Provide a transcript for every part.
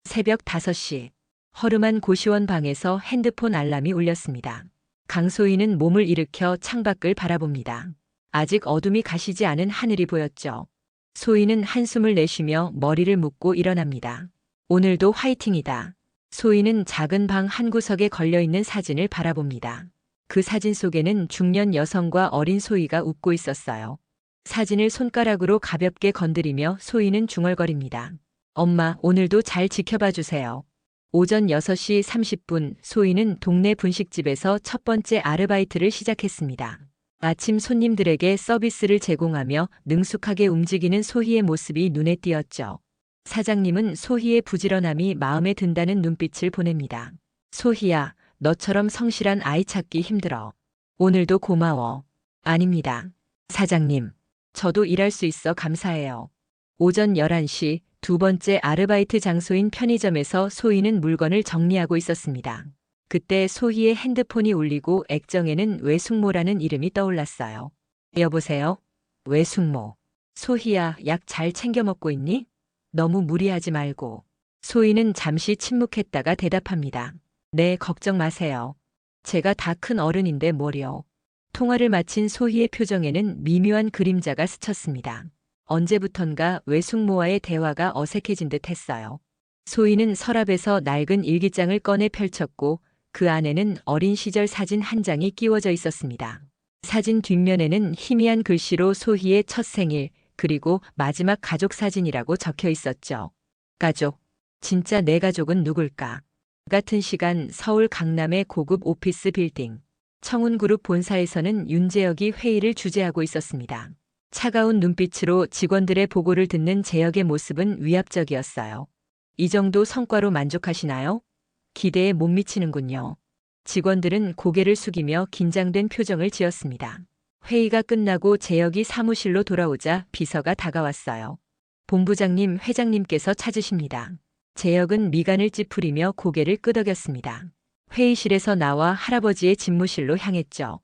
새벽 5시. 허름한 고시원 방에서 핸드폰 알람이 울렸습니다. 강소희는 몸을 일으켜 창밖을 바라봅니다. 아직 어둠이 가시지 않은 하늘이 보였죠. 소희는 한숨을 내쉬며 머리를 묶고 일어납니다. 오늘도 화이팅이다. 소희는 작은 방 한 구석에 걸려있는 사진을 바라봅니다. 그 사진 속에는 중년 여성과 어린 소희가 웃고 있었어요. 사진을 손가락으로 가볍게 건드리며 소희는 중얼거립니다. 엄마, 오늘도 잘 지켜봐 주세요. 오전 6시 30분 소희는 동네 분식집에서 첫 번째 아르바이트를 시작했습니다. 아침 손님들에게 서비스를 제공하며 능숙하게 움직이는 소희의 모습이 눈에 띄었죠. 사장님은 소희의 부지런함이 마음에 든다는 눈빛을 보냅니다. 소희야, 너처럼 성실한 아이 찾기 힘들어. 오늘도 고마워. 아닙니다. 사장님, 저도 일할 수 있어 감사해요. 오전 11시 두 번째 아르바이트 장소인 편의점에서 소희는 물건을 정리하고 있었습니다. 그때 소희의 핸드폰이 울리고 액정에는 외숙모라는 이름이 떠올랐어요. 여보세요? 외숙모. 소희야, 약 잘 챙겨 먹고 있니? 너무 무리하지 말고. 소희는 잠시 침묵했다가 대답합니다. 네, 걱정 마세요. 제가 다 큰 어른인데 뭘요. 통화를 마친 소희의 표정에는 미묘한 그림자가 스쳤습니다. 언제부턴가 외숙모와의 대화가 어색해진 듯 했어요. 소희는 서랍에서 낡은 일기장을 꺼내 펼쳤고 그 안에는 어린 시절 사진 한 장이 끼워져 있었습니다. 사진 뒷면에는 희미한 글씨로 소희의 첫 생일 그리고 마지막 가족 사진이라고 적혀 있었죠. 가족. 진짜 내 가족은 누굴까? 같은 시간 서울 강남의 고급 오피스 빌딩. 청운그룹 본사에서는 윤재혁이 회의를 주재하고 있었습니다. 차가운 눈빛으로 직원들의 보고를 듣는 재혁의 모습은 위압적이었어요. 이 정도 성과로 만족하시나요? 기대에 못 미치는군요. 직원들은 고개를 숙이며 긴장된 표정을 지었습니다. 회의가 끝나고 재혁이 사무실로 돌아오자 비서가 다가왔어요. 본부장님, 회장님께서 찾으십니다. 재혁은 미간을 찌푸리며 고개를 끄덕였습니다. 회의실에서 나와 할아버지의 집무실로 향했죠.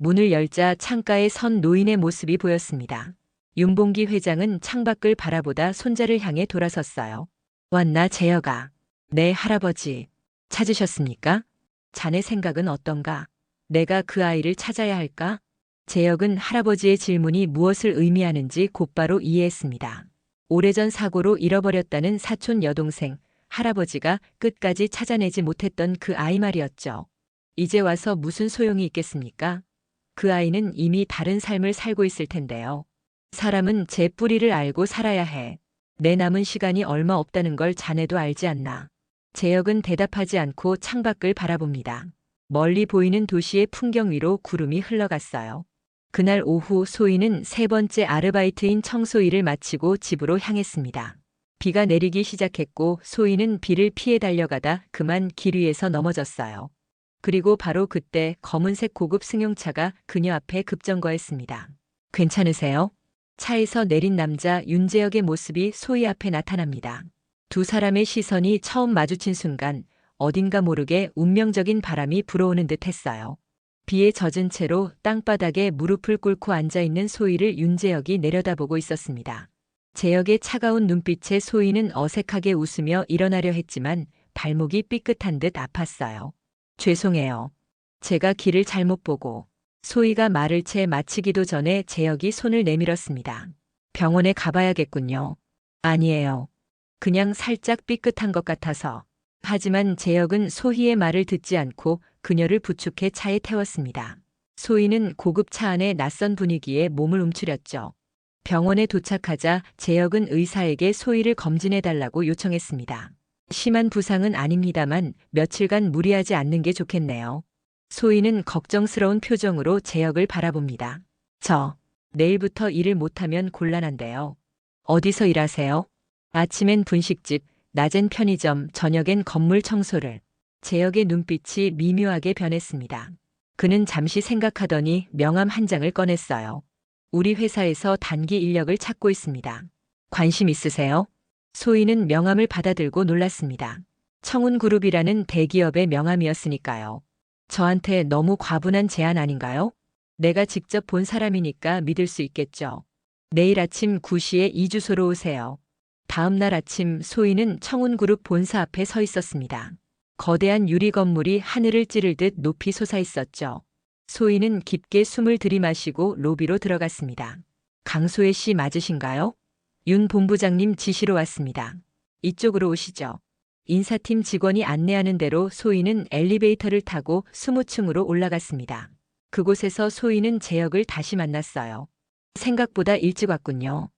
문을 열자 창가에 선 노인의 모습이 보였습니다. 윤봉기 회장은 창밖을 바라보다 손자를 향해 돌아섰어요. 왔나, 재혁아. 네, 할아버지. 찾으셨습니까? 자네 생각은 어떤가? 내가 그 아이를 찾아야 할까? 재혁은 할아버지의 질문이 무엇을 의미하는지 곧바로 이해했습니다. 오래전 사고로 잃어버렸다는 사촌 여동생, 할아버지가 끝까지 찾아내지 못했던 그 아이 말이었죠. 이제 와서 무슨 소용이 있겠습니까? 그 아이는 이미 다른 삶을 살고 있을 텐데요. 사람은 제 뿌리를 알고 살아야 해. 내 남은 시간이 얼마 없다는 걸 자네도 알지 않나. 재혁은 대답하지 않고 창밖을 바라봅니다. 멀리 보이는 도시의 풍경 위로 구름이 흘러갔어요. 그날 오후 소희는 세 번째 아르바이트인 청소일을 마치고 집으로 향했습니다. 비가 내리기 시작했고 소희는 비를 피해 달려가다 그만 길 위에서 넘어졌어요. 그리고 바로 그때 검은색 고급 승용차가 그녀 앞에 급정거했습니다. 괜찮으세요? 차에서 내린 남자 윤재혁의 모습이 소희 앞에 나타납니다. 두 사람의 시선이 처음 마주친 순간 어딘가 모르게 운명적인 바람이 불어오는 듯 했어요. 비에 젖은 채로 땅바닥에 무릎을 꿇고 앉아있는 소희를 윤재혁이 내려다보고 있었습니다. 재혁의 차가운 눈빛에 소희는 어색하게 웃으며 일어나려 했지만 발목이 삐끗한 듯 아팠어요. 죄송해요. 제가 길을 잘못 보고. 소희가 말을 채 마치기도 전에 재혁이 손을 내밀었습니다. 병원에 가봐야겠군요. 아니에요. 그냥 살짝 삐끗한 것 같아서. 하지만 재혁은 소희의 말을 듣지 않고 그녀를 부축해 차에 태웠습니다. 소희는 고급 차 안의 낯선 분위기에 몸을 움츠렸죠. 병원에 도착하자 재혁은 의사에게 소희를 검진해달라고 요청했습니다. 심한 부상은 아닙니다만 며칠간 무리하지 않는 게 좋겠네요. 소희는 걱정스러운 표정으로 재혁을 바라봅니다. 내일부터 일을 못하면 곤란한데요. 어디서 일하세요? 아침엔 분식집, 낮엔 편의점, 저녁엔 건물 청소를. 재혁의 눈빛이 미묘하게 변했습니다. 그는 잠시 생각하더니 명함 한 장을 꺼냈어요. 우리 회사에서 단기 인력을 찾고 있습니다. 관심 있으세요? 소희는 명함을 받아들고 놀랐습니다. 청운그룹이라는 대기업의 명함이었으니까요. 저한테 너무 과분한 제안 아닌가요? 내가 직접 본 사람이니까 믿을 수 있겠죠. 내일 아침 9시에 이 주소로 오세요. 다음 날 아침 소희는 청운그룹 본사 앞에 서 있었습니다. 거대한 유리 건물이 하늘을 찌를 듯 높이 솟아 있었죠. 소희는 깊게 숨을 들이마시고 로비로 들어갔습니다. 강소혜 씨 맞으신가요? 윤 본부장님 지시로 왔습니다. 이쪽으로 오시죠. 인사팀 직원이 안내하는 대로 소희는 엘리베이터를 타고 20층으로 올라갔습니다. 그곳에서 소희는 재혁을 다시 만났어요. 생각보다 일찍 왔군요.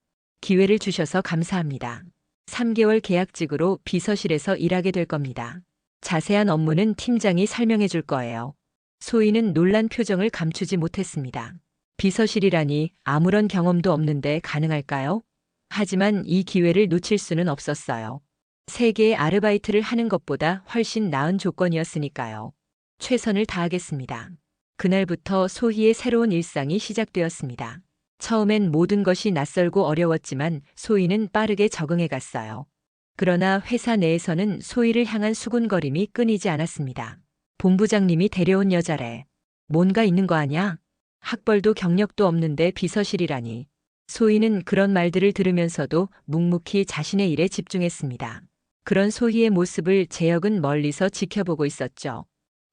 기회를 주셔서 감사합니다. 3개월 계약직으로 비서실에서 일하게 될 겁니다. 자세한 업무는 팀장이 설명해 줄 거예요. 소희는 놀란 표정을 감추지 못했습니다. 비서실이라니 아무런 경험도 없는데 가능할까요? 하지만 이 기회를 놓칠 수는 없었어요. 3개의 아르바이트를 하는 것보다 훨씬 나은 조건이었으니까요. 최선을 다하겠습니다. 그날부터 소희의 새로운 일상이 시작되었습니다. 처음엔 모든 것이 낯설고 어려웠지만 소희는 빠르게 적응해 갔어요. 그러나 회사 내에서는 소희를 향한 수군거림이 끊이지 않았습니다. 본부장님이 데려온 여자래. 뭔가 있는 거 아냐? 학벌도 경력도 없는데 비서실이라니. 소희는 그런 말들을 들으면서도 묵묵히 자신의 일에 집중했습니다. 그런 소희의 모습을 재혁은 멀리서 지켜보고 있었죠.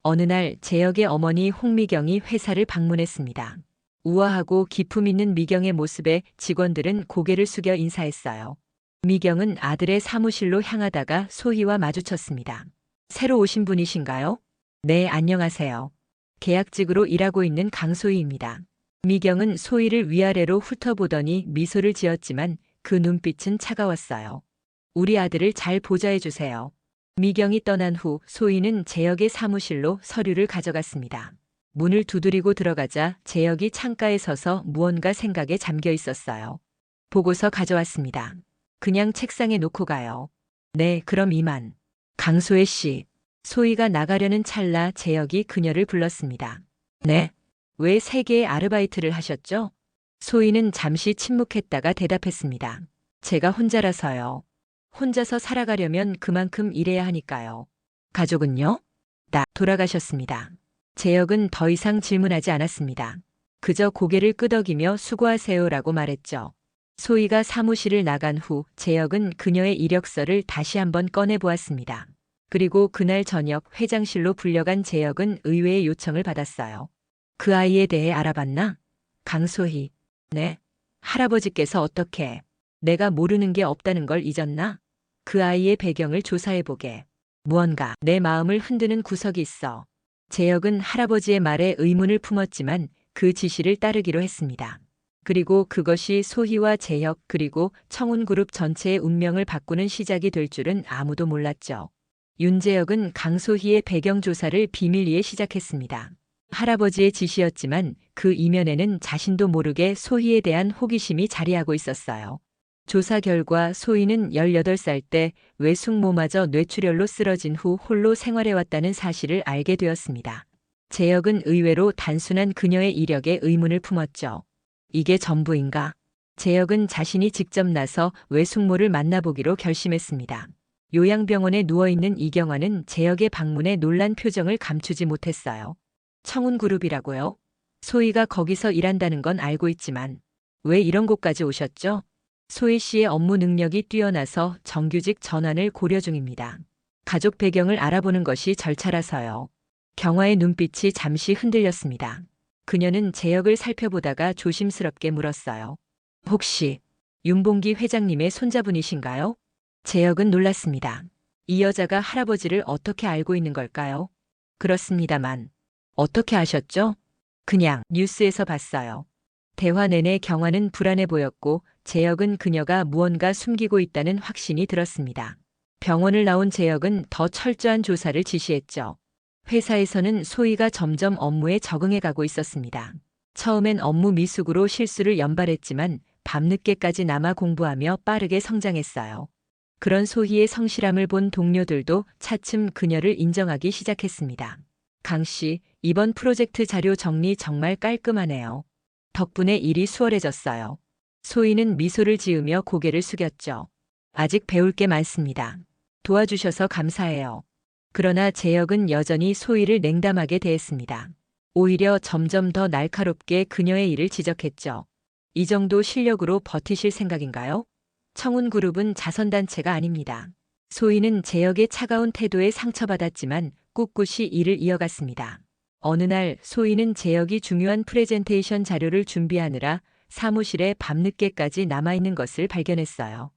어느 날 재혁의 어머니 홍미경이 회사를 방문했습니다. 우아하고 기품 있는 미경의 모습에 직원들은 고개를 숙여 인사했어요. 미경은 아들의 사무실로 향하다가 소희와 마주쳤습니다. 새로 오신 분이신가요? 네, 안녕하세요. 계약직으로 일하고 있는 강소희입니다. 미경은 소희를 위아래로 훑어보더니 미소를 지었지만 그 눈빛은 차가웠어요. 우리 아들을 잘 보좌해 주세요. 미경이 떠난 후 소희는 재혁의 사무실로 서류를 가져갔습니다. 문을 두드리고 들어가자 재혁이 창가에 서서 무언가 생각에 잠겨 있었어요. 보고서 가져왔습니다. 그냥 책상에 놓고 가요. 네, 그럼 이만. 강소혜 씨. 소희가 나가려는 찰나 재혁이 그녀를 불렀습니다. 네. 왜 3개의 아르바이트를 하셨죠? 소희는 잠시 침묵했다가 대답했습니다. 제가 혼자라서요. 혼자서 살아가려면 그만큼 일해야 하니까요. 가족은요? 돌아가셨습니다. 재혁은 더 이상 질문하지 않았습니다. 그저 고개를 끄덕이며 수고하세요라고 말했죠. 소희가 사무실을 나간 후 재혁은 그녀의 이력서를 다시 한번 꺼내보았습니다. 그리고 그날 저녁 회장실로 불려간 재혁은 의외의 요청을 받았어요. 그 아이에 대해 알아봤나? 강소희. 네. 할아버지께서 어떻게? 내가 모르는 게 없다는 걸 잊었나? 그 아이의 배경을 조사해보게. 무언가 내 마음을 흔드는 구석이 있어. 재혁은 할아버지의 말에 의문을 품었지만 그 지시를 따르기로 했습니다. 그리고 그것이 소희와 재혁 그리고 청운그룹 전체의 운명을 바꾸는 시작이 될 줄은 아무도 몰랐죠. 윤재혁은 강소희의 배경 조사를 비밀리에 시작했습니다. 할아버지의 지시였지만 그 이면에는 자신도 모르게 소희에 대한 호기심이 자리하고 있었어요. 조사 결과 소희는 18살 때 외숙모마저 뇌출혈로 쓰러진 후 홀로 생활해왔다는 사실을 알게 되었습니다. 재혁은 의외로 단순한 그녀의 이력에 의문을 품었죠. 이게 전부인가? 재혁은 자신이 직접 나서 외숙모를 만나보기로 결심했습니다. 요양병원에 누워있는 이경화는 재혁의 방문에 놀란 표정을 감추지 못했어요. 청운그룹이라고요? 소희가 거기서 일한다는 건 알고 있지만 왜 이런 곳까지 오셨죠? 소희 씨의 업무 능력이 뛰어나서 정규직 전환을 고려 중입니다. 가족 배경을 알아보는 것이 절차라서요. 경화의 눈빛이 잠시 흔들렸습니다. 그녀는 재혁을 살펴보다가 조심스럽게 물었어요. 혹시 윤봉기 회장님의 손자분이신가요? 재혁은 놀랐습니다. 이 여자가 할아버지를 어떻게 알고 있는 걸까요? 그렇습니다만 어떻게 아셨죠? 그냥 뉴스에서 봤어요. 대화 내내 경화는 불안해 보였고 재혁은 그녀가 무언가 숨기고 있다는 확신이 들었습니다. 병원을 나온 재혁은 더 철저한 조사를 지시했죠. 회사에서는 소희가 점점 업무에 적응해 가고 있었습니다. 처음엔 업무 미숙으로 실수를 연발했지만 밤늦게까지 남아 공부하며 빠르게 성장했어요. 그런 소희의 성실함을 본 동료들도 차츰 그녀를 인정하기 시작했습니다. 강 씨, 이번 프로젝트 자료 정리 정말 깔끔하네요. 덕분에 일이 수월해졌어요. 소희는 미소를 지으며 고개를 숙였죠. 아직 배울 게 많습니다. 도와주셔서 감사해요. 그러나 재혁은 여전히 소희를 냉담하게 대했습니다. 오히려 점점 더 날카롭게 그녀의 일을 지적했죠. 이 정도 실력으로 버티실 생각인가요? 청운그룹은 자선단체가 아닙니다. 소희는 재혁의 차가운 태도에 상처받았지만 꿋꿋이 일을 이어갔습니다. 어느 날 소희는 재혁이 중요한 프레젠테이션 자료를 준비하느라 사무실에 밤늦게까지 남아있는 것을 발견했어요.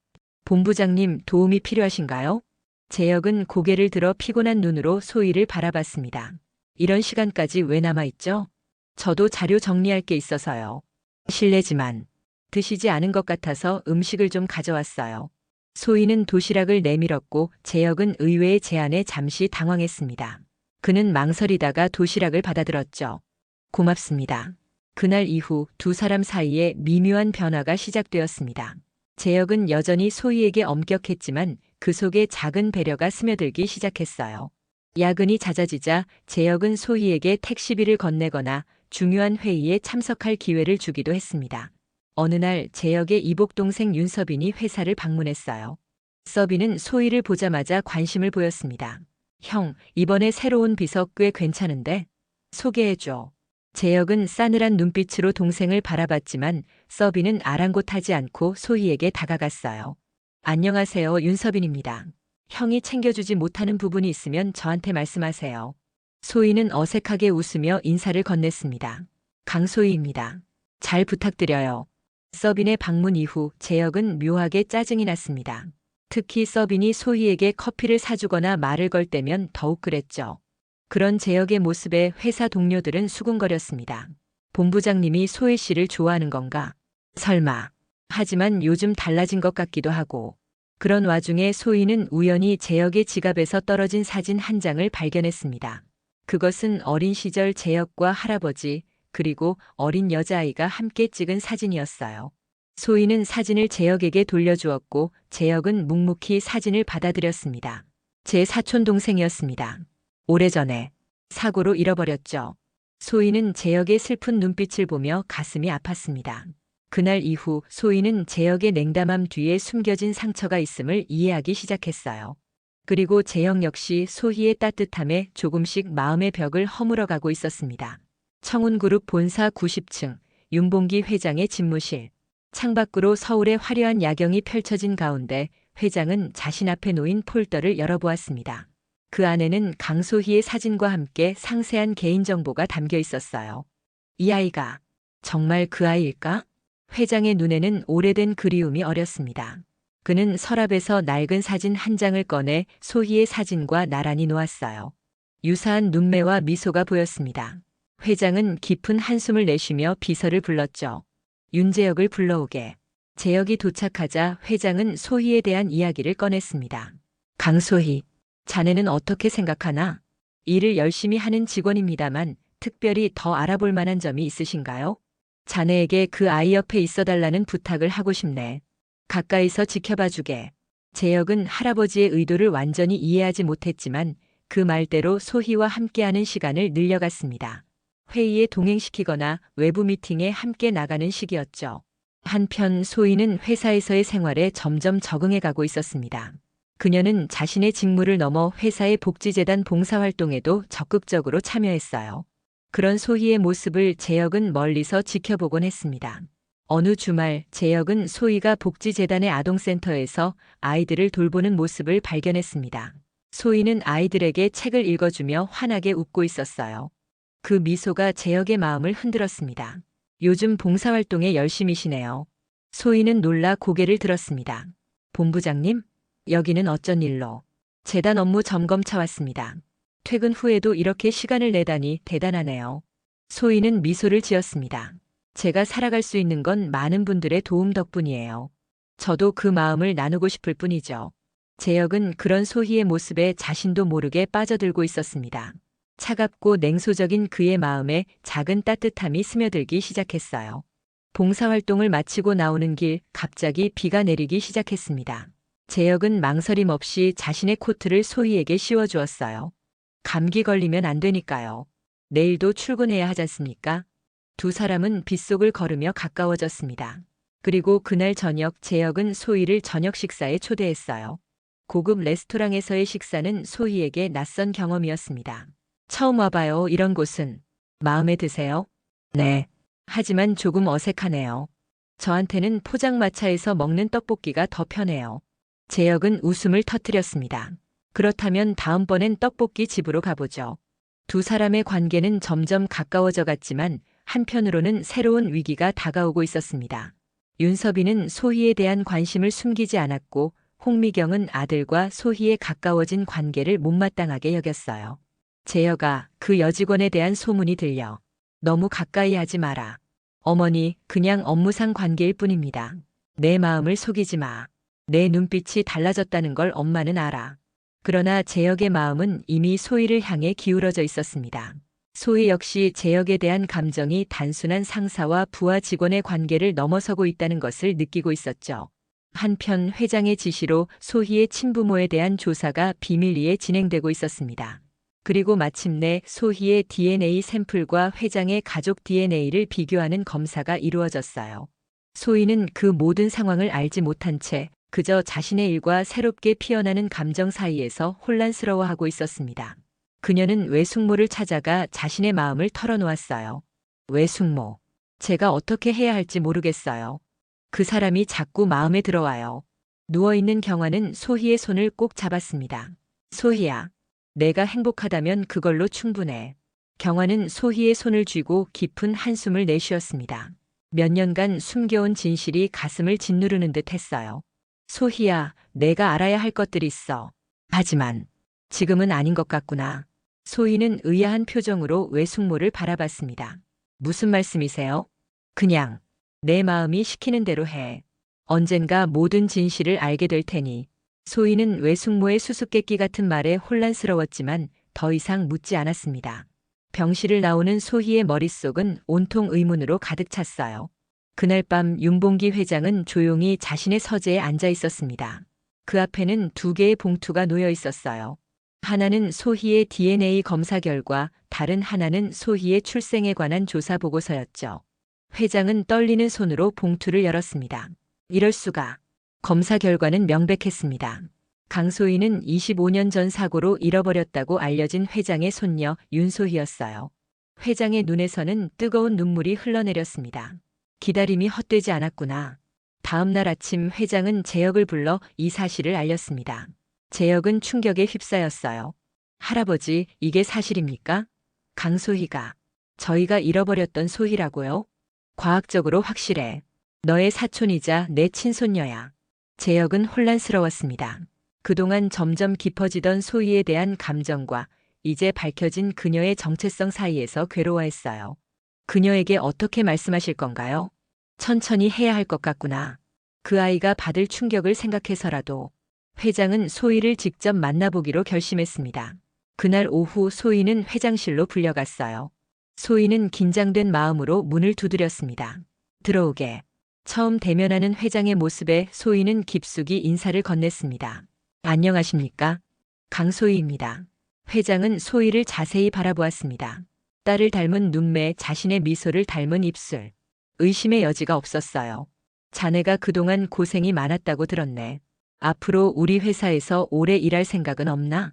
본부장님, 도움이 필요하신가요? 재혁은 고개를 들어 피곤한 눈으로 소희를 바라봤습니다. 이런 시간까지 왜 남아있죠? 저도 자료 정리할 게 있어서요. 실례지만 드시지 않은 것 같아서 음식을 좀 가져왔어요. 소희는 도시락을 내밀었고 재혁은 의외의 제안에 잠시 당황했습니다. 그는 망설이다가 도시락을 받아들었죠. 고맙습니다. 그날 이후 두 사람 사이에 미묘한 변화가 시작되었습니다. 재혁은 여전히 소희에게 엄격했지만 그 속에 작은 배려가 스며들기 시작했어요. 야근이 잦아지자 재혁은 소희에게 택시비를 건네거나 중요한 회의에 참석할 기회를 주기도 했습니다. 어느 날 재혁의 이복동생 윤서빈이 회사를 방문했어요. 서빈은 소희를 보자마자 관심을 보였습니다. 형, 이번에 새로운 비서 꽤 괜찮은데? 소개해줘. 재혁은 싸늘한 눈빛으로 동생을 바라봤지만 서빈은 아랑곳하지 않고 소희에게 다가갔어요. 안녕하세요, 윤서빈입니다. 형이 챙겨주지 못하는 부분이 있으면 저한테 말씀하세요. 소희는 어색하게 웃으며 인사를 건넸습니다. 강소희입니다. 잘 부탁드려요. 서빈의 방문 이후 재혁은 묘하게 짜증이 났습니다. 특히 서빈이 소희에게 커피를 사주거나 말을 걸 때면 더욱 그랬죠. 그런 재혁의 모습에 회사 동료들은 수군거렸습니다. 본부장님이 소희 씨를 좋아하는 건가? 설마. 하지만 요즘 달라진 것 같기도 하고. 그런 와중에 소희는 우연히 재혁의 지갑에서 떨어진 사진 한 장을 발견했습니다. 그것은 어린 시절 재혁과 할아버지, 그리고 어린 여자아이가 함께 찍은 사진이었어요. 소희는 사진을 재혁에게 돌려주었고 재혁은 묵묵히 사진을 받아들였습니다. 제 사촌 동생이었습니다. 오래전에 사고로 잃어버렸죠. 소희는 재혁의 슬픈 눈빛을 보며 가슴이 아팠습니다. 그날 이후 소희는 재혁의 냉담함 뒤에 숨겨진 상처가 있음을 이해하기 시작했어요. 그리고 재혁 역시 소희의 따뜻함에 조금씩 마음의 벽을 허물어가고 있었습니다. 청운그룹 본사 90층, 윤봉기 회장의 집무실. 창밖으로 서울의 화려한 야경이 펼쳐진 가운데 회장은 자신 앞에 놓인 폴더를 열어보았습니다. 그 안에는 강소희의 사진과 함께 상세한 개인정보가 담겨 있었어요. 이 아이가 정말 그 아이일까? 회장의 눈에는 오래된 그리움이 어렸습니다. 그는 서랍에서 낡은 사진 한 장을 꺼내 소희의 사진과 나란히 놓았어요. 유사한 눈매와 미소가 보였습니다. 회장은 깊은 한숨을 내쉬며 비서를 불렀죠. 윤재혁을 불러오게. 재혁이 도착하자 회장은 소희에 대한 이야기를 꺼냈습니다. 강소희, 자네는 어떻게 생각하나? 일을 열심히 하는 직원입니다만 특별히 더 알아볼 만한 점이 있으신가요? 자네에게 그 아이 옆에 있어달라는 부탁을 하고 싶네. 가까이서 지켜봐주게. 재혁은 할아버지의 의도를 완전히 이해하지 못했지만 그 말대로 소희와 함께하는 시간을 늘려갔습니다. 회의에 동행시키거나 외부 미팅에 함께 나가는 시기였죠. 한편 소희는 회사에서의 생활에 점점 적응해가고 있었습니다. 그녀는 자신의 직무를 넘어 회사의 복지재단 봉사활동에도 적극적으로 참여했어요. 그런 소희의 모습을 재혁은 멀리서 지켜보곤 했습니다. 어느 주말 재혁은 소희가 복지재단의 아동센터에서 아이들을 돌보는 모습을 발견했습니다. 소희는 아이들에게 책을 읽어주며 환하게 웃고 있었어요. 그 미소가 재혁의 마음을 흔들었습니다. 요즘 봉사활동에 열심이시네요. 소희는 놀라 고개를 들었습니다. 본부장님, 여기는 어쩐 일로? 재단 업무 점검차 왔습니다. 퇴근 후에도 이렇게 시간을 내다니 대단하네요. 소희는 미소를 지었습니다. 제가 살아갈 수 있는 건 많은 분들의 도움 덕분이에요. 저도 그 마음을 나누고 싶을 뿐이죠. 재혁은 그런 소희의 모습에 자신도 모르게 빠져들고 있었습니다. 차갑고 냉소적인 그의 마음에 작은 따뜻함이 스며들기 시작했어요. 봉사활동을 마치고 나오는 길 갑자기 비가 내리기 시작했습니다. 재혁은 망설임 없이 자신의 코트를 소희에게 씌워주었어요. 감기 걸리면 안 되니까요. 내일도 출근해야 하지 않습니까? 두 사람은 빗속을 걸으며 가까워졌습니다. 그리고 그날 저녁 재혁은 소희를 저녁 식사에 초대했어요. 고급 레스토랑에서의 식사는 소희에게 낯선 경험이었습니다. 처음 와봐요, 이런 곳은. 마음에 드세요? 네. 하지만 조금 어색하네요. 저한테는 포장마차에서 먹는 떡볶이가 더 편해요. 재혁은 웃음을 터뜨렸습니다. 그렇다면 다음번엔 떡볶이 집으로 가보죠. 두 사람의 관계는 점점 가까워져 갔지만 한편으로는 새로운 위기가 다가오고 있었습니다. 윤섭이는 소희에 대한 관심을 숨기지 않았고 홍미경은 아들과 소희의 가까워진 관계를 못마땅하게 여겼어요. 재혁아, 그 여직원에 대한 소문이 들려. 너무 가까이 하지 마라. 어머니, 그냥 업무상 관계일 뿐입니다. 내 마음을 속이지 마. 내 눈빛이 달라졌다는 걸 엄마는 알아. 그러나 재혁의 마음은 이미 소희를 향해 기울어져 있었습니다. 소희 역시 재혁에 대한 감정이 단순한 상사와 부하 직원의 관계를 넘어서고 있다는 것을 느끼고 있었죠. 한편 회장의 지시로 소희의 친부모에 대한 조사가 비밀리에 진행되고 있었습니다. 그리고 마침내 소희의 DNA 샘플과 회장의 가족 DNA를 비교하는 검사가 이루어졌어요. 소희는 그 모든 상황을 알지 못한 채 그저 자신의 일과 새롭게 피어나는 감정 사이에서 혼란스러워하고 있었습니다. 그녀는 외숙모를 찾아가 자신의 마음을 털어놓았어요. 외숙모, 제가 어떻게 해야 할지 모르겠어요. 그 사람이 자꾸 마음에 들어와요. 누워있는 경화는 소희의 손을 꼭 잡았습니다. 소희야, 내가 행복하다면 그걸로 충분해. 경화는 소희의 손을 쥐고 깊은 한숨을 내쉬었습니다. 몇 년간 숨겨온 진실이 가슴을 짓누르는 듯 했어요. 소희야, 내가 알아야 할 것들이 있어. 하지만 지금은 아닌 것 같구나. 소희는 의아한 표정으로 외숙모를 바라봤습니다. 무슨 말씀이세요? 그냥 내 마음이 시키는 대로 해. 언젠가 모든 진실을 알게 될 테니. 소희는 외숙모의 수수께끼 같은 말에 혼란스러웠지만 더 이상 묻지 않았습니다. 병실을 나오는 소희의 머릿속은 온통 의문으로 가득 찼어요. 그날 밤 윤봉기 회장은 조용히 자신의 서재에 앉아 있었습니다. 그 앞에는 두 개의 봉투가 놓여 있었어요. 하나는 소희의 DNA 검사 결과, 다른 하나는 소희의 출생에 관한 조사 보고서였죠. 회장은 떨리는 손으로 봉투를 열었습니다. 이럴 수가. 검사 결과는 명백했습니다. 강소희는 25년 전 사고로 잃어버렸다고 알려진 회장의 손녀 윤소희였어요. 회장의 눈에서는 뜨거운 눈물이 흘러내렸습니다. 기다림이 헛되지 않았구나. 다음 날 아침 회장은 재혁을 불러 이 사실을 알렸습니다. 재혁은 충격에 휩싸였어요. 할아버지, 이게 사실입니까? 강소희가. 저희가 잃어버렸던 소희라고요? 과학적으로 확실해. 너의 사촌이자 내 친손녀야. 재혁은 혼란스러웠습니다. 그동안 점점 깊어지던 소희에 대한 감정과 이제 밝혀진 그녀의 정체성 사이에서 괴로워했어요. 그녀에게 어떻게 말씀하실 건가요? 천천히 해야 할 것 같구나. 그 아이가 받을 충격을 생각해서라도. 회장은 소희를 직접 만나보기로 결심했습니다. 그날 오후 소희는 회장실로 불려갔어요. 소희는 긴장된 마음으로 문을 두드렸습니다. 들어오게. 처음 대면하는 회장의 모습에 소희는 깊숙이 인사를 건넸습니다. 안녕하십니까? 강소희입니다. 회장은 소희를 자세히 바라보았습니다. 딸을 닮은 눈매, 자신의 미소를 닮은 입술. 의심의 여지가 없었어요. 자네가 그동안 고생이 많았다고 들었네. 앞으로 우리 회사에서 오래 일할 생각은 없나?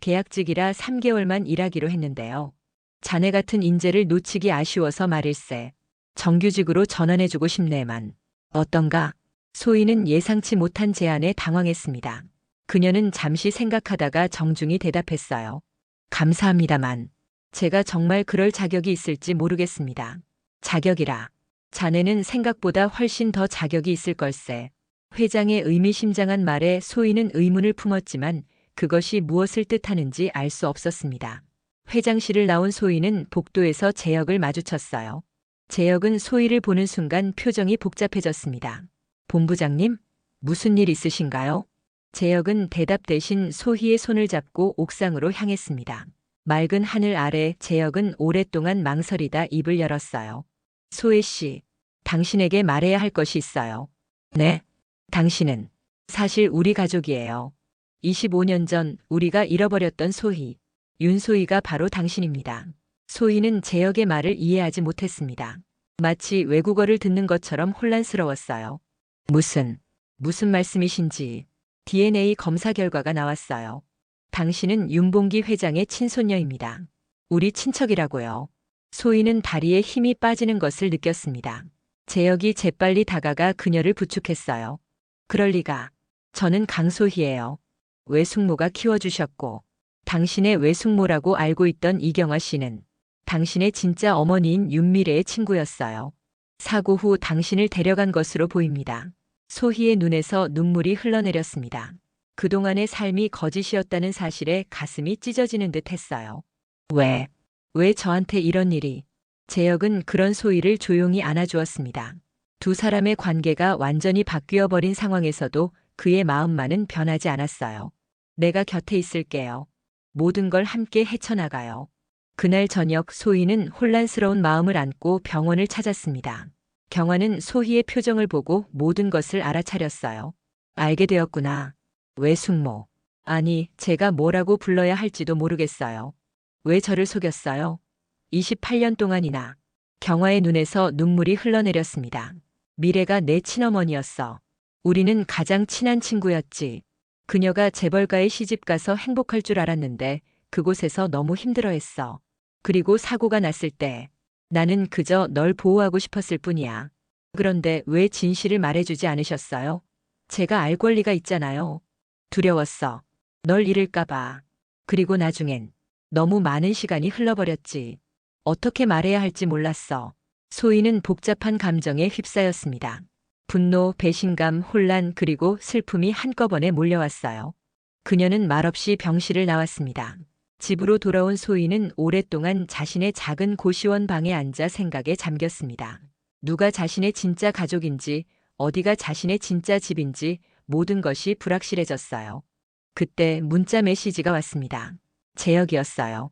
계약직이라 3개월만 일하기로 했는데요. 자네 같은 인재를 놓치기 아쉬워서 말일세. 정규직으로 전환해주고 싶네만. 어떤가? 소희는 예상치 못한 제안에 당황했습니다. 그녀는 잠시 생각하다가 정중히 대답했어요. 감사합니다만. 제가 정말 그럴 자격이 있을지 모르겠습니다. 자격이라. 자네는 생각보다 훨씬 더 자격이 있을 걸세. 회장의 의미심장한 말에 소희는 의문을 품었지만 그것이 무엇을 뜻하는지 알 수 없었습니다. 회장실을 나온 소희는 복도에서 재혁을 마주쳤어요. 재혁은 소희를 보는 순간 표정이 복잡해졌습니다. 본부장님, 무슨 일 있으신가요? 재혁은 대답 대신 소희의 손을 잡고 옥상으로 향했습니다. 맑은 하늘 아래 재혁은 오랫동안 망설이다 입을 열었어요. 소혜 씨, 당신에게 말해야 할 것이 있어요. 네? 당신은 사실 우리 가족이에요. 25년 전 우리가 잃어버렸던 소희, 윤소희가 바로 당신입니다. 소희는 재혁의 말을 이해하지 못했습니다. 마치 외국어를 듣는 것처럼 혼란스러웠어요. 무슨 말씀이신지. DNA 검사 결과가 나왔어요. 당신은 윤봉기 회장의 친손녀입니다. 우리 친척이라고요. 소희는 다리에 힘이 빠지는 것을 느꼈습니다. 재혁이 재빨리 다가가 그녀를 부축했어요. 그럴 리가. 저는 강소희예요. 외숙모가 키워주셨고, 당신의 외숙모라고 알고 있던 이경아 씨는 당신의 진짜 어머니인 윤미래의 친구였어요. 사고 후 당신을 데려간 것으로 보입니다. 소희의 눈에서 눈물이 흘러내렸습니다. 그동안의 삶이 거짓이었다는 사실에 가슴이 찢어지는 듯 했어요. 왜 저한테 이런 일이? 재혁은 그런 소희를 조용히 안아주었습니다. 두 사람의 관계가 완전히 바뀌어 버린 상황에서도 그의 마음만은 변하지 않았어요. 내가 곁에 있을게요. 모든 걸 함께 헤쳐나가요. 그날 저녁 소희는 혼란스러운 마음을 안고 병원을 찾았습니다. 경아는 소희의 표정을 보고 모든 것을 알아차렸어요. 알게 되었구나. 외숙모. 아니, 제가 뭐라고 불러야 할지도 모르겠어요. 왜 저를 속였어요? 28년 동안이나. 경아의 눈에서 눈물이 흘러내렸습니다. 미래가 내 친어머니였어. 우리는 가장 친한 친구였지. 그녀가 재벌가에 시집가서 행복할 줄 알았는데 그곳에서 너무 힘들어했어. 그리고 사고가 났을 때 나는 그저 널 보호하고 싶었을 뿐이야. 그런데 왜 진실을 말해주지 않으셨어요? 제가 알 권리가 있잖아요. 두려웠어. 널 잃을까봐. 그리고 나중엔 너무 많은 시간이 흘러버렸지. 어떻게 말해야 할지 몰랐어. 소희는 복잡한 감정에 휩싸였습니다. 분노, 배신감, 혼란, 그리고 슬픔이 한꺼번에 몰려왔어요. 그녀는 말없이 병실을 나왔습니다. 집으로 돌아온 소희는 오랫동안 자신의 작은 고시원 방에 앉아 생각에 잠겼습니다. 누가 자신의 진짜 가족인지, 어디가 자신의 진짜 집인지 모든 것이 불확실해졌어요. 그때 문자 메시지가 왔습니다. 재혁이었어요.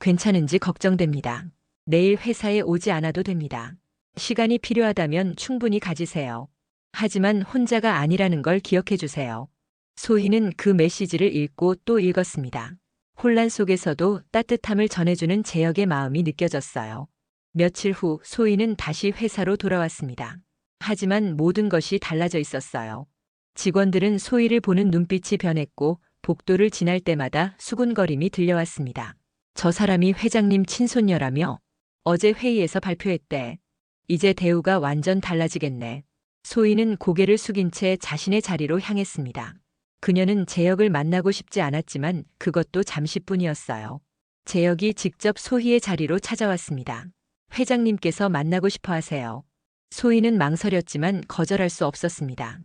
괜찮은지 걱정됩니다. 내일 회사에 오지 않아도 됩니다. 시간이 필요하다면 충분히 가지세요. 하지만 혼자가 아니라는 걸 기억해 주세요. 소희는 그 메시지를 읽고 또 읽었습니다. 혼란 속에서도 따뜻함을 전해주는 재혁의 마음이 느껴졌어요. 며칠 후 소희는 다시 회사로 돌아왔습니다. 하지만 모든 것이 달라져 있었어요. 직원들은 소희를 보는 눈빛이 변했고 복도를 지날 때마다 수군거림이 들려왔습니다. 저 사람이 회장님 친손녀라며 어제 회의에서 발표했대. 이제 대우가 완전 달라지겠네. 소희는 고개를 숙인 채 자신의 자리로 향했습니다. 그녀는 재혁을 만나고 싶지 않았지만 그것도 잠시뿐이었어요. 재혁이 직접 소희의 자리로 찾아왔습니다. 회장님께서 만나고 싶어 하세요. 소희는 망설였지만 거절할 수 없었습니다.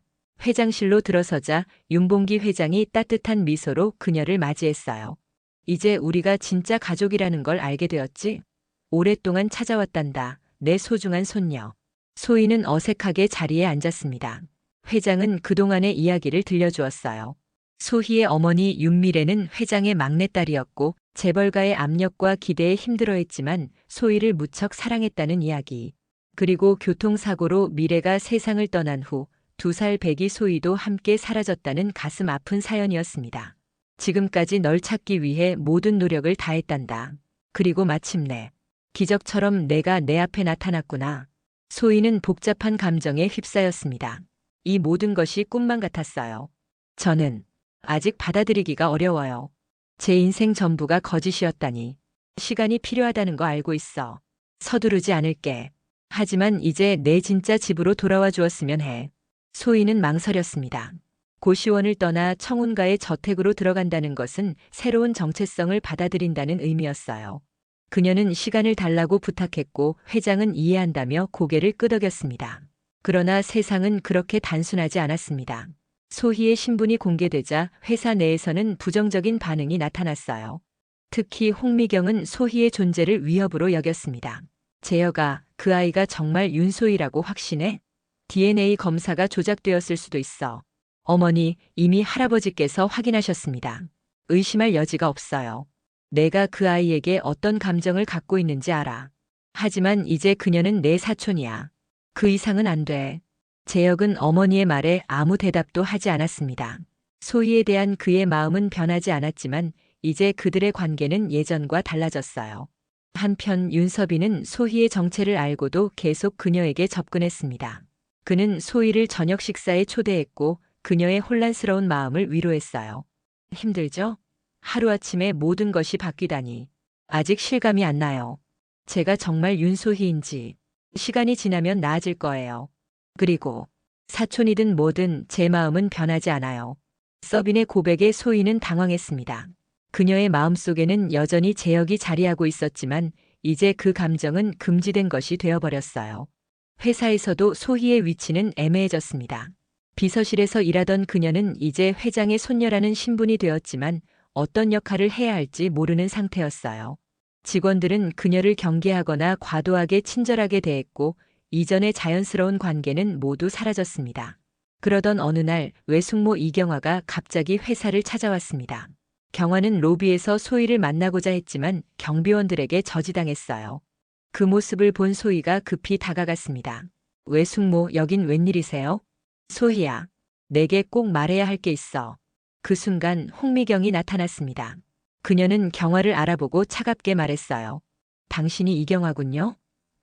회장실로 들어서자 윤봉기 회장이 따뜻한 미소로 그녀를 맞이했어요. 이제 우리가 진짜 가족이라는 걸 알게 되었지? 오랫동안 찾아왔단다. 내 소중한 손녀. 소희는 어색하게 자리에 앉았습니다. 회장은 그동안의 이야기를 들려주었어요. 소희의 어머니 윤미래는 회장의 막내딸이었고 재벌가의 압력과 기대에 힘들어했지만 소희를 무척 사랑했다는 이야기. 그리고 교통사고로 미래가 세상을 떠난 후 2살 배기 소희도 함께 사라졌다는 가슴 아픈 사연이었습니다. 지금까지 널 찾기 위해 모든 노력을 다했단다. 그리고 마침내 기적처럼 내가 내 앞에 나타났구나. 소희는 복잡한 감정에 휩싸였습니다. 이 모든 것이 꿈만 같았어요. 저는 아직 받아들이기가 어려워요. 제 인생 전부가 거짓이었다니. 시간이 필요하다는 거 알고 있어. 서두르지 않을게. 하지만 이제 내 진짜 집으로 돌아와 주었으면 해. 소희는 망설였습니다. 고시원을 떠나 청운가의 저택으로 들어간다는 것은 새로운 정체성을 받아들인다는 의미였어요. 그녀는 시간을 달라고 부탁했고 회장은 이해한다며 고개를 끄덕였습니다. 그러나 세상은 그렇게 단순하지 않았습니다. 소희의 신분이 공개되자 회사 내에서는 부정적인 반응이 나타났어요. 특히 홍미경은 소희의 존재를 위협으로 여겼습니다. 재혁아, 그 아이가 정말 윤소희라고 확신해? DNA 검사가 조작되었을 수도 있어. 어머니, 이미 할아버지께서 확인하셨습니다. 의심할 여지가 없어요. 내가 그 아이에게 어떤 감정을 갖고 있는지 알아. 하지만 이제 그녀는 내 사촌이야. 그 이상은 안 돼. 재혁은 어머니의 말에 아무 대답도 하지 않았습니다. 소희에 대한 그의 마음은 변하지 않았지만 이제 그들의 관계는 예전과 달라졌어요. 한편 윤섭이는 소희의 정체를 알고도 계속 그녀에게 접근했습니다. 그는 소희를 저녁 식사에 초대했고 그녀의 혼란스러운 마음을 위로했어요. 힘들죠? 하루아침에 모든 것이 바뀌다니. 아직 실감이 안 나요. 제가 정말 윤소희인지. 시간이 지나면 나아질 거예요. 그리고 사촌이든 뭐든 제 마음은 변하지 않아요. 서빈의 고백에 소희는 당황했습니다. 그녀의 마음속에는 여전히 재혁이 자리하고 있었지만 이제 그 감정은 금지된 것이 되어버렸어요. 회사에서도 소희의 위치는 애매해졌습니다. 비서실에서 일하던 그녀는 이제 회장의 손녀라는 신분이 되었지만 어떤 역할을 해야 할지 모르는 상태였어요. 직원들은 그녀를 경계하거나 과도하게 친절하게 대했고 이전의 자연스러운 관계는 모두 사라졌습니다. 그러던 어느 날 외숙모 이경화가 갑자기 회사를 찾아왔습니다. 경화는 로비에서 소희를 만나고자 했지만 경비원들에게 저지당했어요. 그 모습을 본 소희가 급히 다가갔습니다. 외숙모, 여긴 웬일이세요? 소희야, 내게 꼭 말해야 할 게 있어. 그 순간 홍미경이 나타났습니다. 그녀는 경화를 알아보고 차갑게 말했어요. 당신이 이경화군요?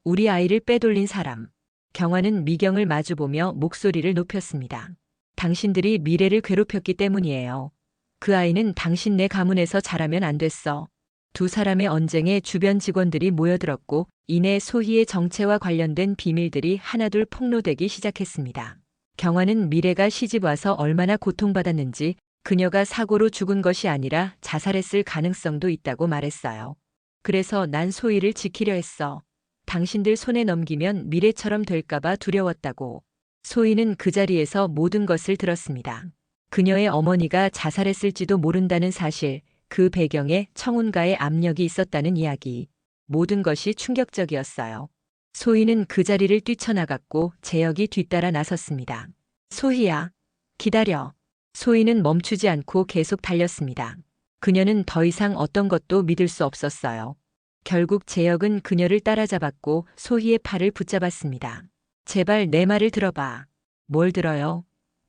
우리 아이를 빼돌린 사람. 경화는 미경을 마주보며 목소리를 높였습니다. 당신들이 미래를 괴롭혔기 때문이에요. 그 아이는 당신네 가문에서 자라면 안 됐어. 두 사람의 언쟁에 주변 직원들이 모여들었고 이내 소희의 정체와 관련된 비밀들이 하나둘 폭로되기 시작했습니다. 경화는 미래가 시집와서 얼마나 고통받았는지 그녀가 사고로 죽은 것이 아니라 자살했을 가능성도 있다고 말했어요. 그래서 난 소희를 지키려 했어. 당신들 손에 넘기면 미래처럼 될까봐 두려웠다고. 소희는 그 자리에서 모든 것을 들었습니다. 그녀의 어머니가 자살했을지도 모른다는 사실, 그 배경에 청운가의 압력이 있었다는 이야기. 모든 것이 충격적이었어요. 소희는 그 자리를 뛰쳐나갔고 재혁이 뒤따라 나섰습니다. 소희야, 기다려. 소희는 멈추지 않고 계속 달렸습니다. 그녀는 더 이상 어떤 것도 믿을 수 없었어요. 결국 재혁은 그녀를 따라잡았고 소희의 팔을 붙잡았습니다. 제발 내 말을 들어봐. 뭘 들어요?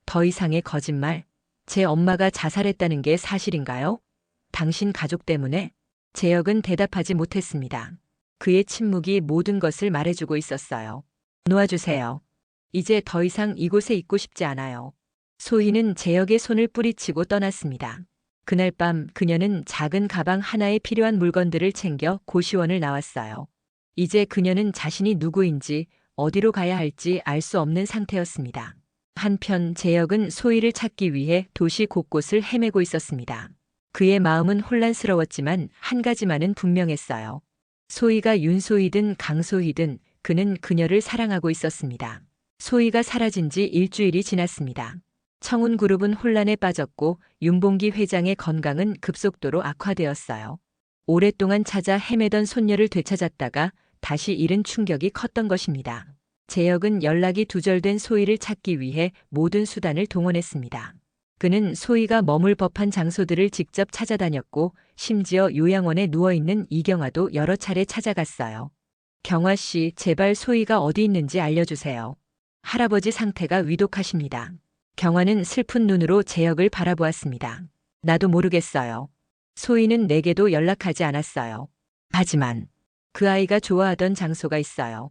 더 이상의 거짓말. 제 엄마가 자살했다는 게 사실인가요? 당신 가족 때문에? 재혁은 대답하지 못했습니다. 그의 침묵이 모든 것을 말해주고 있었어요. 놓아주세요. 이제 더 이상 이곳에 있고 싶지 않아요. 소희는 재혁의 손을 뿌리치고 떠났습니다. 그날 밤 그녀는 작은 가방 하나에 필요한 물건들을 챙겨 고시원을 나왔어요. 이제 그녀는 자신이 누구인지 어디로 가야 할지 알 수 없는 상태였습니다. 한편 재혁은 소희를 찾기 위해 도시 곳곳을 헤매고 있었습니다. 그의 마음은 혼란스러웠지만 한 가지만은 분명했어요. 소희가 윤소희든 강소희든 그는 그녀를 사랑하고 있었습니다. 소희가 사라진 지 일주일이 지났습니다. 청운그룹은 혼란에 빠졌고 윤봉기 회장의 건강은 급속도로 악화되었어요. 오랫동안 찾아 헤매던 손녀를 되찾았다가 다시 잃은 충격이 컸던 것입니다. 재혁은 연락이 두절된 소희를 찾기 위해 모든 수단을 동원했습니다. 그는 소희가 머물 법한 장소들을 직접 찾아다녔고 심지어 요양원에 누워있는 이경화도 여러 차례 찾아갔어요. 경화 씨, 제발 소희가 어디 있는지 알려주세요. 할아버지 상태가 위독하십니다. 경화는 슬픈 눈으로 재혁을 바라보았습니다. 나도 모르겠어요. 소희는 내게도 연락하지 않았어요. 하지만 그 아이가 좋아하던 장소가 있어요.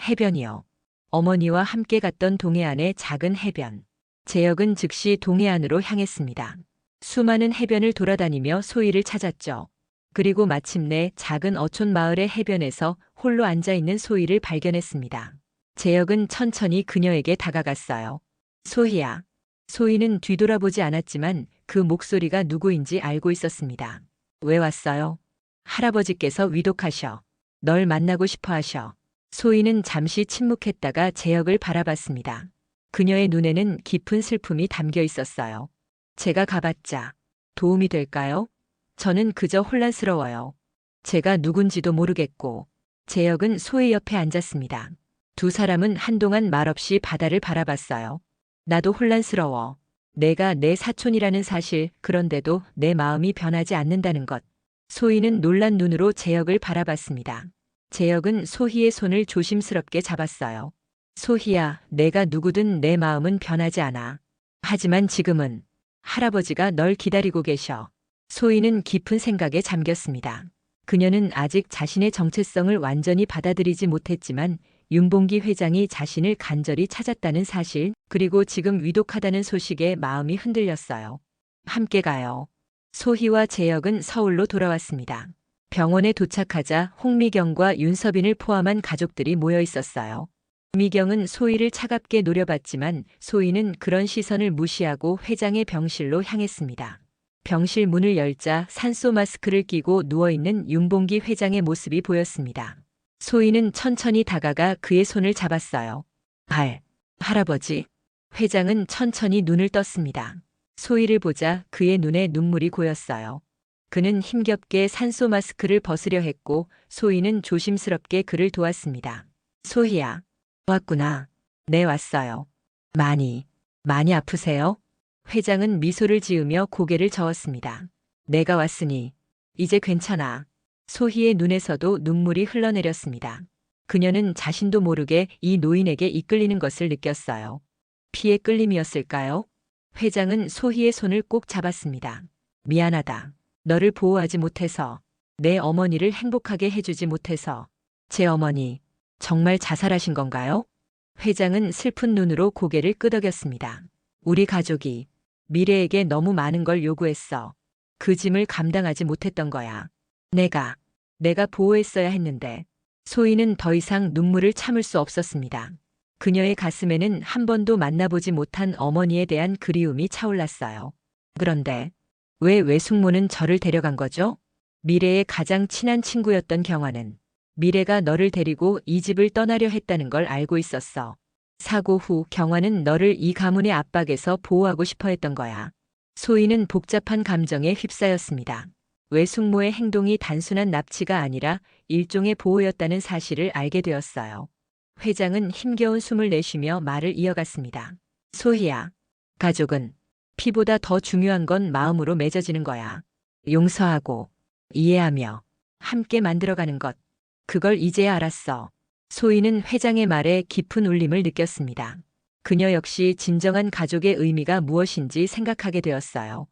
해변이요. 어머니와 함께 갔던 동해안의 작은 해변. 재혁은 즉시 동해안으로 향했습니다. 수많은 해변을 돌아다니며 소희를 찾았죠. 그리고 마침내 작은 어촌 마을의 해변에서 홀로 앉아있는 소희를 발견했습니다. 재혁은 천천히 그녀에게 다가갔어요. 소희야. 소희는 뒤돌아보지 않았지만 그 목소리가 누구인지 알고 있었습니다. 왜 왔어요? 할아버지께서 위독하셔. 널 만나고 싶어 하셔. 소희는 잠시 침묵했다가 재혁을 바라봤습니다. 그녀의 눈에는 깊은 슬픔이 담겨 있었어요. 제가 가봤자 도움이 될까요? 저는 그저 혼란스러워요. 제가 누군지도 모르겠고. 재혁은 소희 옆에 앉았습니다. 두 사람은 한동안 말없이 바다를 바라봤어요. 나도 혼란스러워. 내가 내 사촌이라는 사실, 그런데도 내 마음이 변하지 않는다는 것. 소희는 놀란 눈으로 재혁을 바라봤습니다. 재혁은 소희의 손을 조심스럽게 잡았어요. 소희야, 내가 누구든 내 마음은 변하지 않아. 하지만 지금은 할아버지가 널 기다리고 계셔. 소희는 깊은 생각에 잠겼습니다. 그녀는 아직 자신의 정체성을 완전히 받아들이지 못했지만 윤봉기 회장이 자신을 간절히 찾았다는 사실, 그리고 지금 위독하다는 소식에 마음이 흔들렸어요. 함께 가요. 소희와 재혁은 서울로 돌아왔습니다. 병원에 도착하자 홍미경과 윤서빈을 포함한 가족들이 모여 있었어요. 미경은 소희를 차갑게 노려봤지만 소희는 그런 시선을 무시하고 회장의 병실로 향했습니다. 병실 문을 열자 산소 마스크를 끼고 누워있는 윤봉기 회장의 모습이 보였습니다. 소희는 천천히 다가가 그의 손을 잡았어요. 할아버지. 회장은 천천히 눈을 떴습니다. 소희를 보자 그의 눈에 눈물이 고였어요. 그는 힘겹게 산소 마스크를 벗으려 했고 소희는 조심스럽게 그를 도왔습니다. 소희야. 왔구나. 네, 왔어요. 많이 아프세요? 회장은 미소를 지으며 고개를 저었습니다. 내가 왔으니 이제 괜찮아. 소희의 눈에서도 눈물이 흘러내렸습니다. 그녀는 자신도 모르게 이 노인에게 이끌리는 것을 느꼈어요. 피의 끌림이었을까요? 회장은 소희의 손을 꼭 잡았습니다. 미안하다. 너를 보호하지 못해서, 내 어머니를 행복하게 해주지 못해서. 제 어머니, 정말 자살하신 건가요? 회장은 슬픈 눈으로 고개를 끄덕였습니다. 우리 가족이 미래에게 너무 많은 걸 요구했어. 그 짐을 감당하지 못했던 거야. 내가 보호했어야 했는데. 소희는 더 이상 눈물을 참을 수 없었습니다. 그녀의 가슴에는 한 번도 만나보지 못한 어머니에 대한 그리움이 차올랐어요. 그런데 왜 외숙모는 저를 데려간 거죠? 미래의 가장 친한 친구였던 경화는 미래가 너를 데리고 이 집을 떠나려 했다는 걸 알고 있었어. 사고 후 경화는 너를 이 가문의 압박에서 보호하고 싶어 했던 거야. 소희는 복잡한 감정에 휩싸였습니다. 외숙모의 행동이 단순한 납치가 아니라 일종의 보호였다는 사실을 알게 되었어요. 회장은 힘겨운 숨을 내쉬며 말을 이어갔습니다. 소희야, 가족은 피보다 더 중요한 건 마음으로 맺어지는 거야. 용서하고 이해하며 함께 만들어가는 것. 그걸 이제야 알았어. 소희는 회장의 말에 깊은 울림을 느꼈습니다. 그녀 역시 진정한 가족의 의미가 무엇인지 생각하게 되었어요.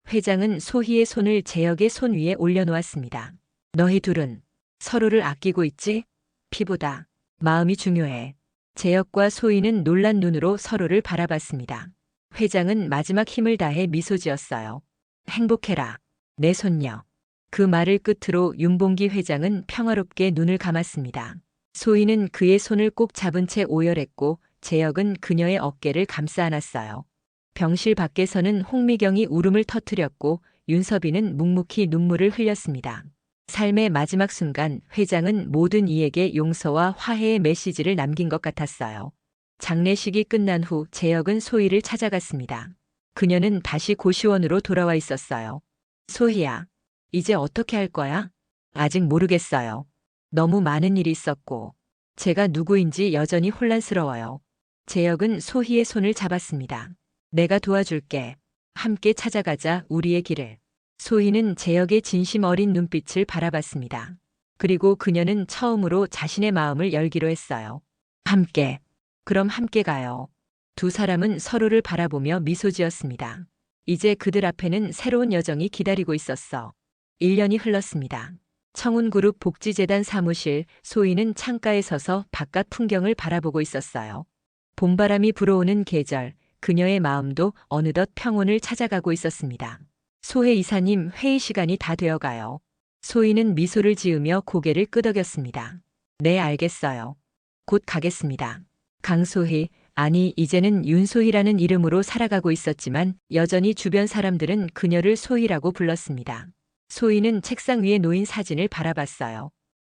회장은 소희의 손을 재혁의 손 위에 올려놓았습니다. 너희 둘은 서로를 아끼고 있지? 피보다 마음이 중요해. 재혁과 소희는 놀란 눈으로 서로를 바라봤습니다. 회장은 마지막 힘을 다해 미소 지었어요. 행복해라, 내 손녀. 그 말을 끝으로 윤봉기 회장은 평화롭게 눈을 감았습니다. 소희는 그의 손을 꼭 잡은 채 오열했고 재혁은 그녀의 어깨를 감싸 안았어요. 병실 밖에서는 홍미경이 울음을 터뜨렸고 윤서빈은 묵묵히 눈물을 흘렸습니다. 삶의 마지막 순간 회장은 모든 이에게 용서와 화해의 메시지를 남긴 것 같았어요. 장례식이 끝난 후 재혁은 소희를 찾아갔습니다. 그녀는 다시 고시원으로 돌아와 있었어요. 소희야, 이제 어떻게 할 거야? 아직 모르겠어요. 너무 많은 일이 있었고 제가 누구인지 여전히 혼란스러워요. 재혁은 소희의 손을 잡았습니다. 내가 도와줄게. 함께 찾아가자 우리의 길을. 소희는 재혁의 진심 어린 눈빛을 바라봤습니다. 그리고 그녀는 처음으로 자신의 마음을 열기로 했어요. 함께. 그럼 함께 가요. 두 사람은 서로를 바라보며 미소 지었습니다. 이제 그들 앞에는 새로운 여정이 기다리고 있었어. 1년이 흘렀습니다. 청운그룹 복지재단 사무실. 소희는 창가에 서서 바깥 풍경을 바라보고 있었어요. 봄바람이 불어오는 계절. 그녀의 마음도 어느덧 평온을 찾아가고 있었습니다. 소혜 이사님, 회의 시간이 다 되어가요. 소희는 미소를 지으며 고개를 끄덕였습니다. 네, 알겠어요. 곧 가겠습니다. 강소희, 아니 이제는 윤소희라는 이름으로 살아가고 있었지만 여전히 주변 사람들은 그녀를 소희라고 불렀습니다. 소희는 책상 위에 놓인 사진을 바라봤어요.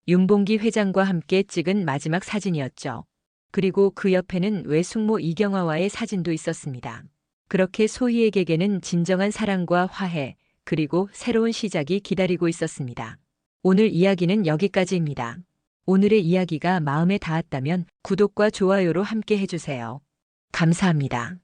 윤봉기 회장과 함께 찍은 마지막 사진이었죠. 그리고 그 옆에는 외숙모 이경화와의 사진도 있었습니다. 그렇게 소희에게는 진정한 사랑과 화해, 그리고 새로운 시작이 기다리고 있었습니다. 오늘 이야기는 여기까지입니다. 오늘의 이야기가 마음에 닿았다면 구독과 좋아요로 함께 해주세요. 감사합니다.